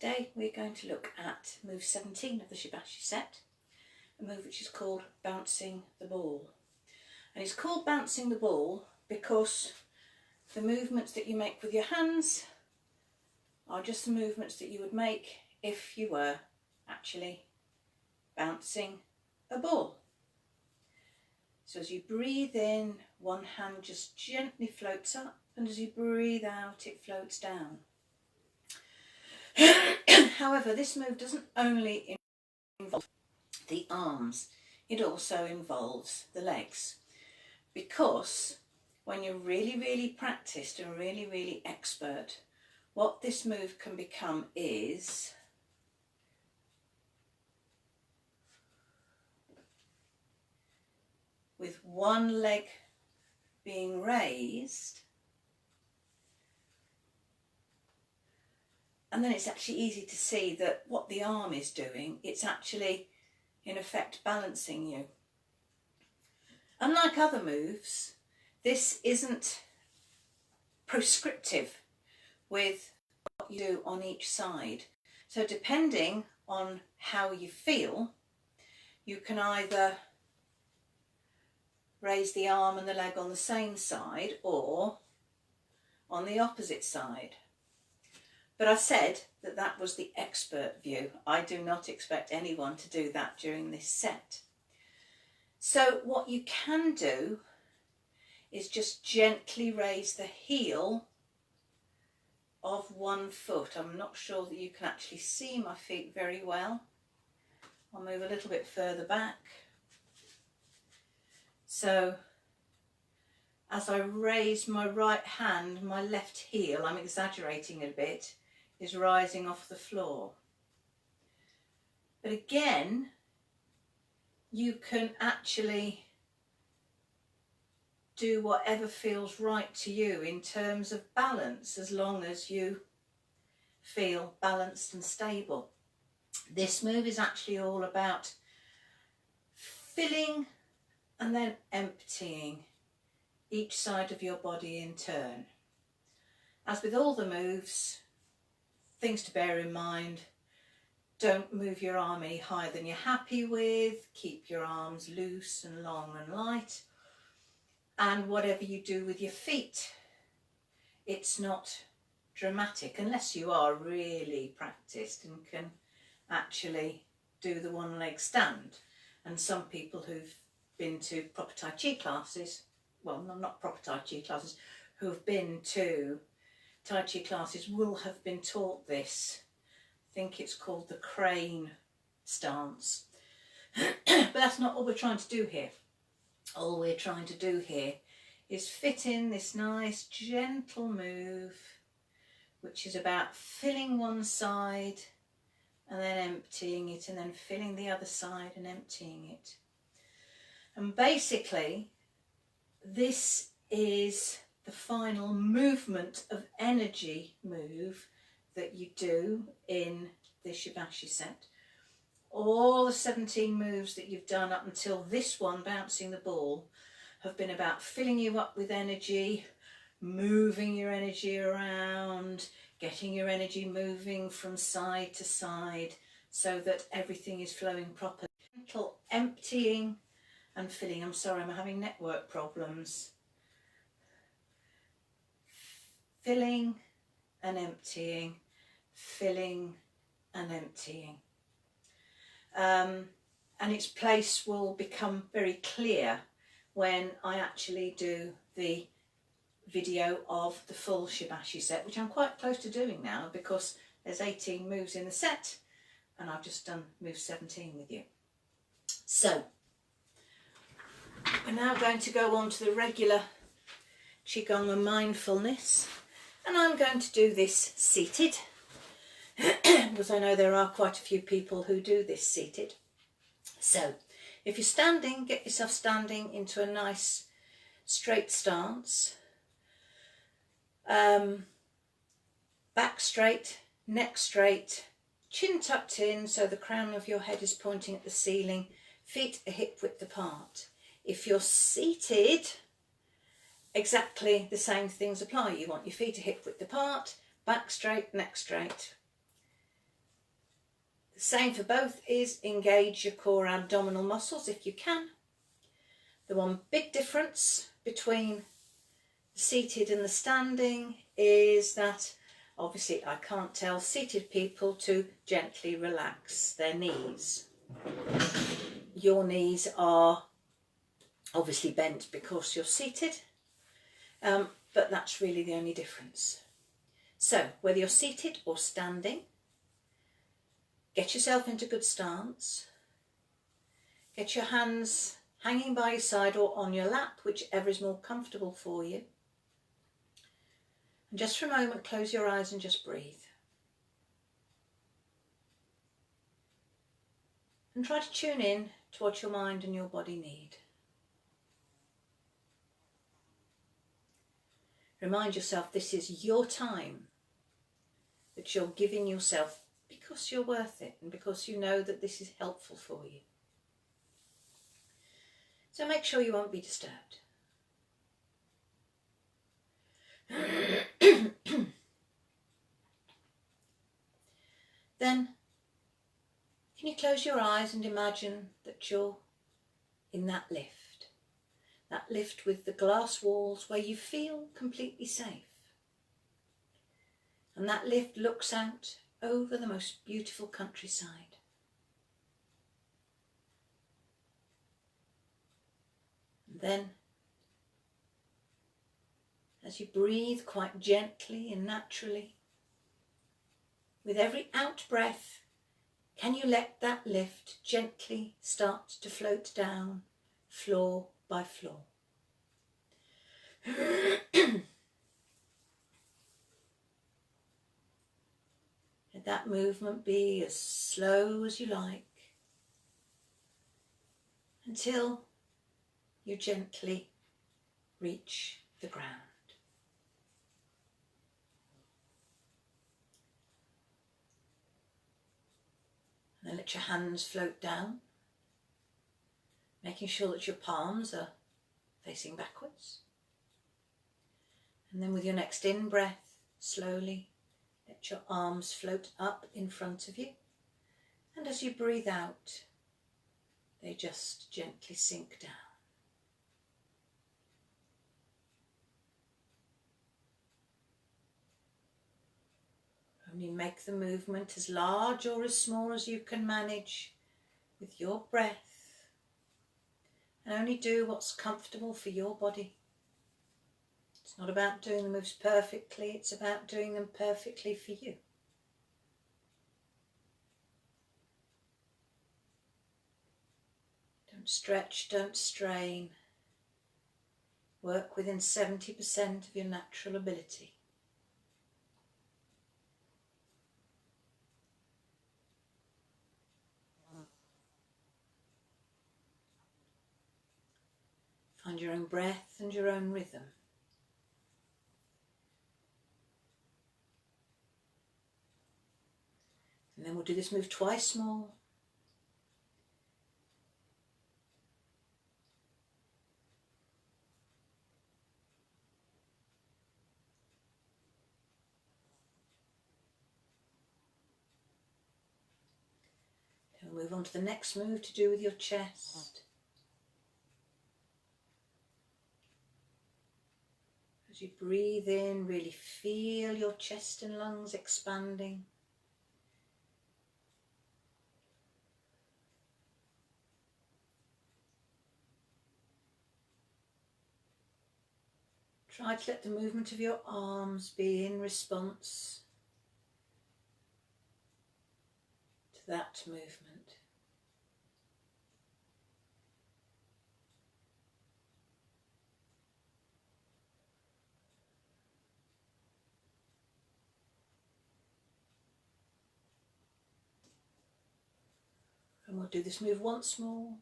Today we're going to look at move 17 of the Shibashi set, a move which is called bouncing the ball. And it's called bouncing the ball because the movements that you make with your hands are just the movements that you would make if you were actually bouncing a ball. So as you breathe in, one hand just gently floats up, and as you breathe out, it floats down. However, this move doesn't only involve the arms, it also involves the legs. Because when you're really practiced and really expert, what this move can become is with one leg being raised, and then it's actually easy to see that what the arm is doing, it's actually in effect balancing you. Unlike other moves, this isn't prescriptive with what you do on each side. So depending on how you feel, you can either raise the arm and the leg on the same side or on the opposite side. But I said that that was the expert view. I do not expect anyone to do that during this set. So what you can do is just gently raise the heel of one foot. I'm not sure that you can actually see my feet very well. I'll move a little bit further back. So as I raise my right hand, my left heel, I'm exaggerating a bit, is rising off the floor. But again, you can actually do whatever feels right to you in terms of balance, as long as you feel balanced and stable. This move is actually all about filling and then emptying each side of your body in turn. As with all the moves, things to bear in mind: don't move your arm any higher than you're happy with, keep your arms loose and long and light, and whatever you do with your feet, it's not dramatic unless you are really practiced and can actually do the one leg stand. And some people who've been to proper Tai Chi classes, well, not proper Tai Chi classes, who've been to Tai Chi classes will have been taught this. I think it's called the crane stance. But that's not what we're trying to do here. All we're trying to do here is fit in this nice gentle move, which is about filling one side and then emptying it, and then filling the other side and emptying it. And basically, this is the final movement of energy move that you do in the Shibashi set. All the 17 moves that you've done up until this one, bouncing the ball, have been about filling you up with energy, moving your energy around, getting your energy moving from side to side so that everything is flowing properly. Gentle emptying and filling. I'm sorry, I'm having network problems. Filling and emptying, filling and emptying. And its place will become very clear when I actually do the video of the full Shibashi set, which I'm quite close to doing now because there's 18 moves in the set and I've just done move 17 with you. So we're now going to go on to the regular Qigong and mindfulness, and I'm going to do this seated because I know there are quite a few people who do this seated. So if you're standing, get yourself standing into a nice straight stance. Back straight, neck straight, chin tucked in so the crown of your head is pointing at the ceiling, feet are hip width apart. If you're seated, exactly the same things apply. You want your feet are hip width apart, back straight, neck straight. The same for both is engage your core abdominal muscles if you can. The one big difference between the seated and the standing is that obviously I can't tell seated people to gently relax their knees. Your knees are obviously bent because you're seated, but that's really the only difference. So whether you're seated or standing, get yourself into good stance. Get your hands hanging by your side or on your lap, whichever is more comfortable for you. And just for a moment, close your eyes and just breathe. And try to tune in to what your mind and your body need. Remind yourself this is your time that you're giving yourself because you're worth it and because you know that this is helpful for you. So make sure you won't be disturbed. Then, can you close your eyes and imagine that you're in that lift with the glass walls where you feel completely safe. And that lift looks out over the most beautiful countryside. And then, as you breathe quite gently and naturally, with every out breath, can you let that lift gently start to float down, floor by floor? Let that movement be as slow as you like until you gently reach the ground. And then let your hands float down, making sure that your palms are facing backwards. And then with your next in-breath, slowly let your arms float up in front of you. And as you breathe out, they just gently sink down. Only make the movement as large or as small as you can manage with your breath. And only do what's comfortable for your body. It's not about doing the moves perfectly, it's about doing them perfectly for you. Don't stretch, don't strain. Work within 70% of your natural ability. Find your own breath and your own rhythm. And then we'll do this move twice more. Then we'll move on to the next move to do with your chest. As you breathe in, really feel your chest and lungs expanding. Try to let the movement of your arms be in response to that movement. And we'll do this move once more.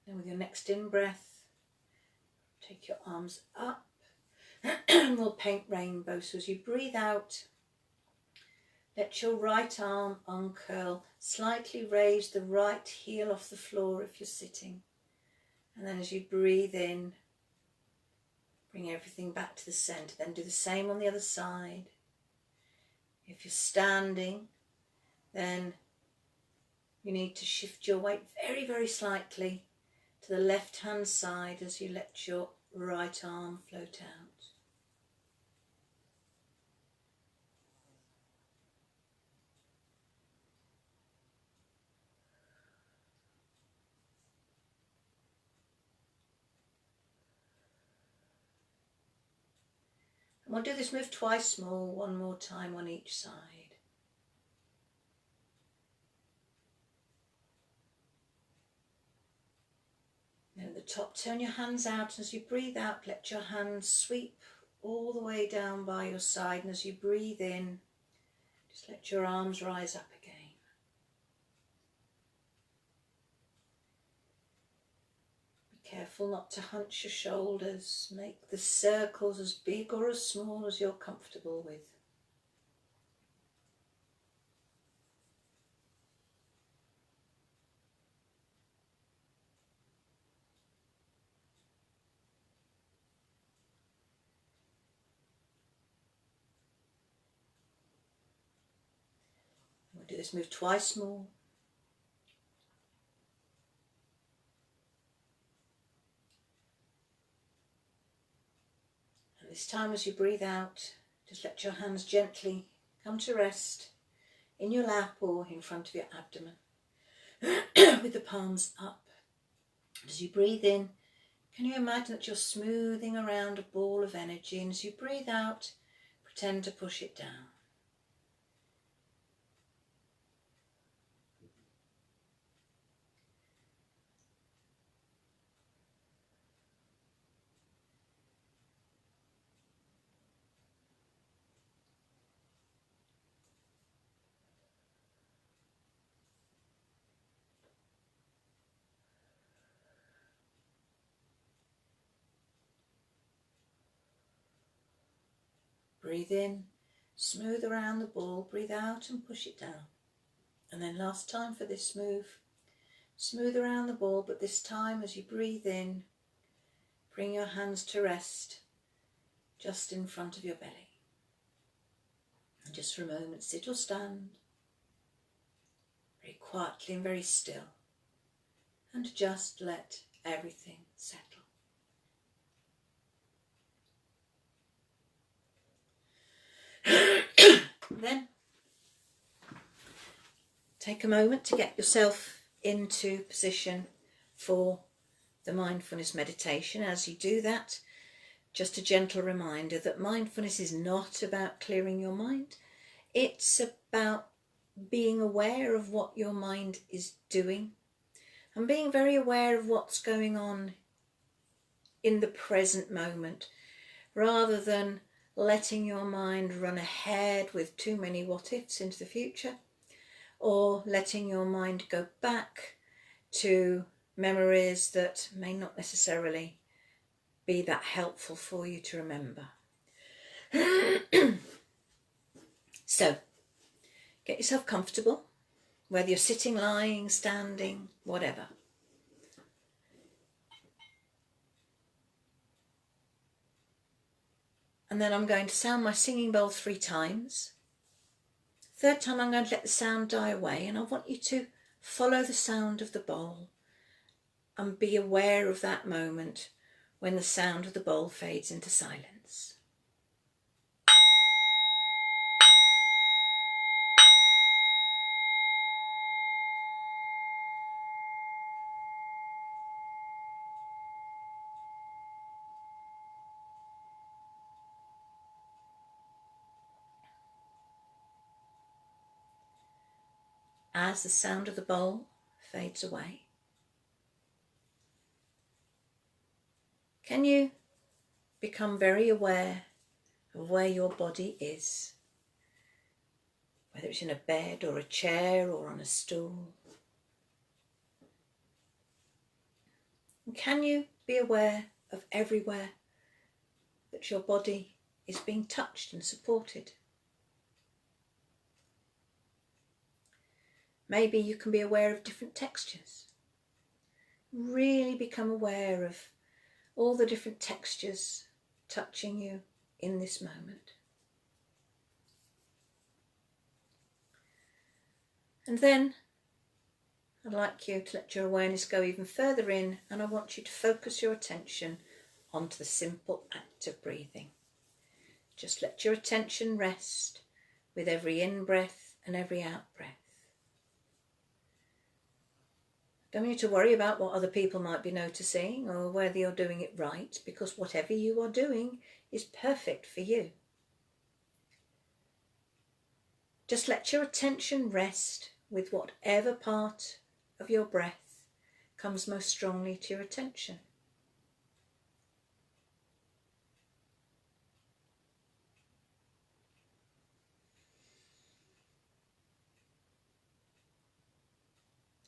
Then with your next in-breath, take your arms up and we'll paint rainbow. So as you breathe out, let your right arm uncurl, slightly raise the right heel off the floor if you're sitting. And then as you breathe in, Bring everything back to the centre. Then do the same on the other side. If you're standing, then you need to shift your weight very, very slightly to the left-hand side as you let your right arm float out. And we'll do this move twice more, one more time on each side. Then at the top, turn your hands out. As you breathe out, let your hands sweep all the way down by your side. And as you breathe in, just let your arms rise up again. Be careful not to hunch your shoulders. Make the circles as big or as small as you're comfortable with. We'll do this move twice more. And this time as you breathe out, just let your hands gently come to rest in your lap or in front of your abdomen with the palms up. As you breathe in, can you imagine that you're smoothing around a ball of energy, and as you breathe out, pretend to push it down. Breathe in, smooth around the ball, breathe out and push it down. And then last time for this move, smooth around the ball, but this time as you breathe in, bring your hands to rest just in front of your belly. And just for a moment, sit or stand, very quietly and very still, and just let everything settle. Then take a moment to get yourself into position for the mindfulness meditation. As you do that, just a gentle reminder that mindfulness is not about clearing your mind. It's about being aware of what your mind is doing and being very aware of what's going on in the present moment, rather than letting your mind run ahead with too many what-ifs into the future, or letting your mind go back to memories that may not necessarily be that helpful for you to remember. So, get yourself comfortable, whether you're sitting, lying, standing, whatever. And then I'm going to sound my singing bowl 3 times. Third time I'm going to let the sound die away, and I want you to follow the sound of the bowl and be aware of that moment when the sound of the bowl fades into silence. As the sound of the bowl fades away, can you become very aware of where your body is? Whether it's in a bed or a chair or on a stool. And can you be aware of everywhere that your body is being touched and supported? Maybe you can be aware of different textures. Really become aware of all the different textures touching you in this moment. And then I'd like you to let your awareness go even further in, and I want you to focus your attention onto the simple act of breathing. Just let your attention rest with every in-breath and every out-breath. Don't need to worry about what other people might be noticing or whether you're doing it right, because whatever you are doing is perfect for you. Just let your attention rest with whatever part of your breath comes most strongly to your attention.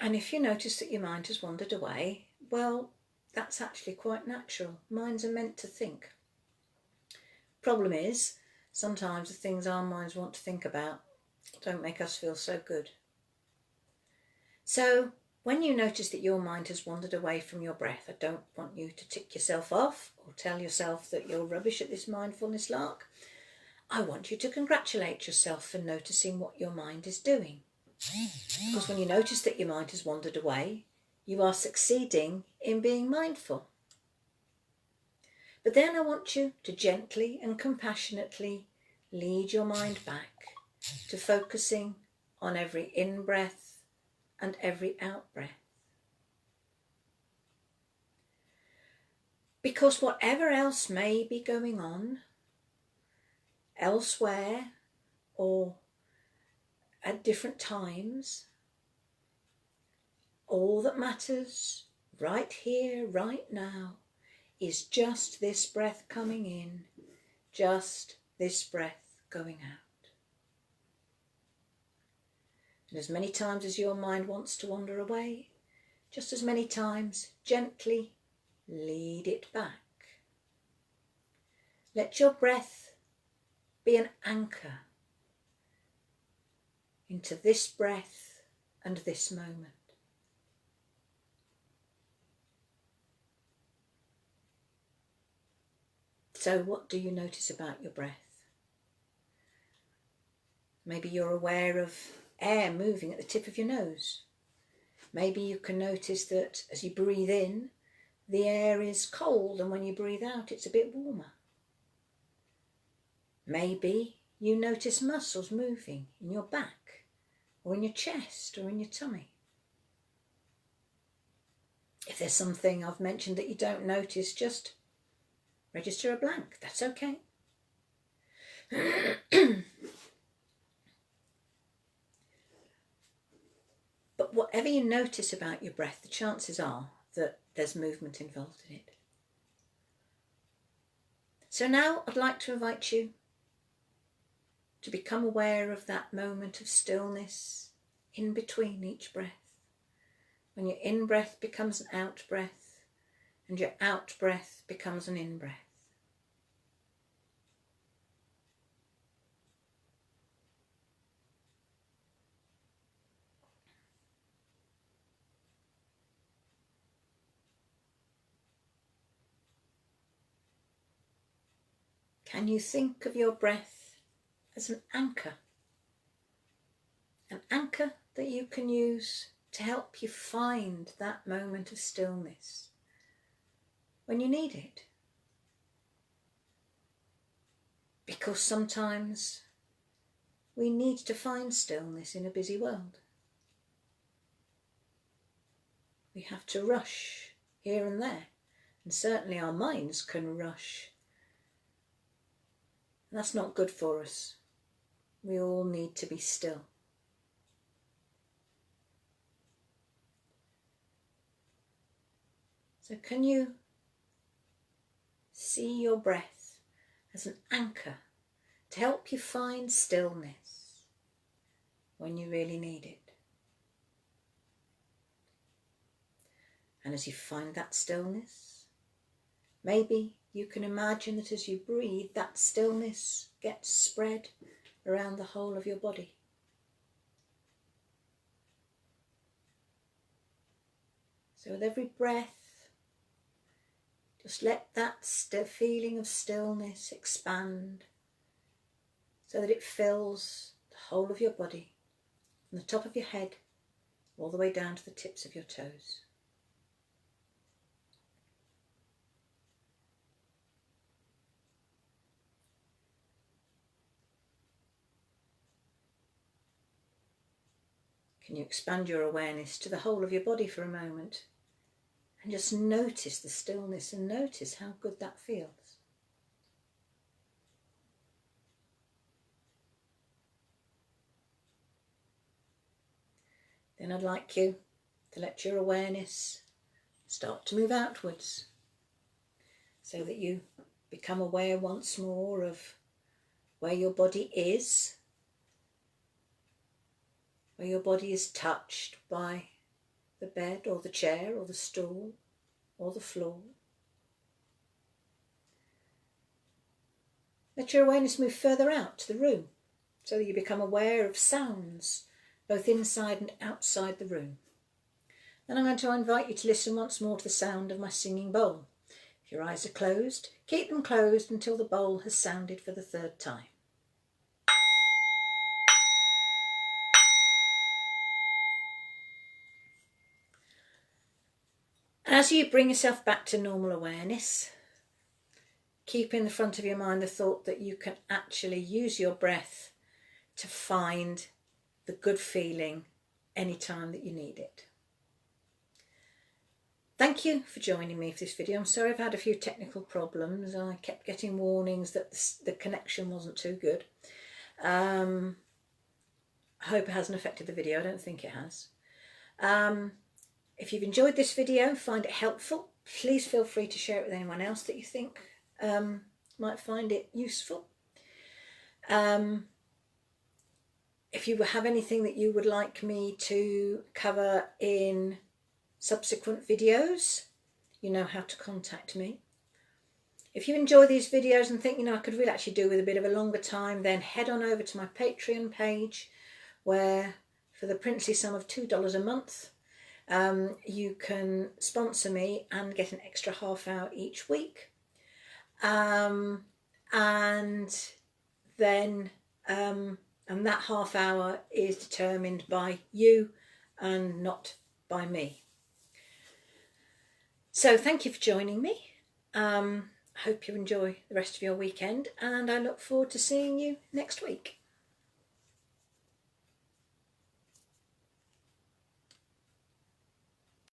And if you notice that your mind has wandered away, well, that's actually quite natural. Minds are meant to think. Problem is, sometimes the things our minds want to think about don't make us feel so good. So, when you notice that your mind has wandered away from your breath, I don't want you to tick yourself off or tell yourself that you're rubbish at this mindfulness lark. I want you to congratulate yourself for noticing what your mind is doing. Because when you notice that your mind has wandered away, you are succeeding in being mindful. But then I want you to gently and compassionately lead your mind back to focusing on every in-breath and every out-breath. Because whatever else may be going on elsewhere or at different times, all that matters right here, right now, is just this breath coming in, just this breath going out. And as many times as your mind wants to wander away, just as many times gently lead it back. Let your breath be an anchor into this breath and this moment. So what do you notice about your breath? Maybe you're aware of air moving at the tip of your nose. Maybe you can notice that as you breathe in, the air is cold, and when you breathe out, it's a bit warmer. Maybe you notice muscles moving in your back, or in your chest, or in your tummy. If there's something I've mentioned that you don't notice, just register a blank. That's okay. But whatever you notice about your breath, the chances are that there's movement involved in it. So now I'd like to invite you to become aware of that moment of stillness in between each breath, when your in-breath becomes an out-breath and your out-breath becomes an in-breath. Can you think of your breath as an anchor? An anchor that you can use to help you find that moment of stillness when you need it. Because sometimes we need to find stillness in a busy world. We have to rush here and there, and certainly our minds can rush. And that's not good for us. We all need to be still. So can you see your breath as an anchor to help you find stillness when you really need it? And as you find that stillness, maybe you can imagine that as you breathe, that stillness gets spread around the whole of your body. So with every breath, Just let that feeling of stillness expand so that it fills the whole of your body, from the top of your head all the way down to the tips of your toes. Can you expand your awareness to the whole of your body for a moment and just notice the stillness and notice how good that feels? Then I'd like you to let your awareness start to move outwards so that you become aware once more of where your body is, where your body is touched by the bed or the chair or the stool or the floor. Let your awareness move further out to the room so that you become aware of sounds both inside and outside the room. Then I'm going to invite you to listen once more to the sound of my singing bowl. If your eyes are closed, keep them closed until the bowl has sounded for the third time. As you bring yourself back to normal awareness, keep in the front of your mind the thought that you can actually use your breath to find the good feeling anytime that you need it. Thank you for joining me for this video. I'm sorry I've had a few technical problems. I kept getting warnings that the connection wasn't too good. I hope it hasn't affected the video. I don't think it has. If you've enjoyed this video, find it helpful, please feel free to share it with anyone else that you think might find it useful. If you have anything that you would like me to cover in subsequent videos, you know how to contact me. If you enjoy these videos and think, I could really actually do with a bit of a longer time, then head on over to my Patreon page, where for the princely sum of $2 a month, you can sponsor me and get an extra half hour each week. And then and that half hour is determined by you and not by me. So thank you for joining me. I hope you enjoy the rest of your weekend, and I look forward to seeing you next week.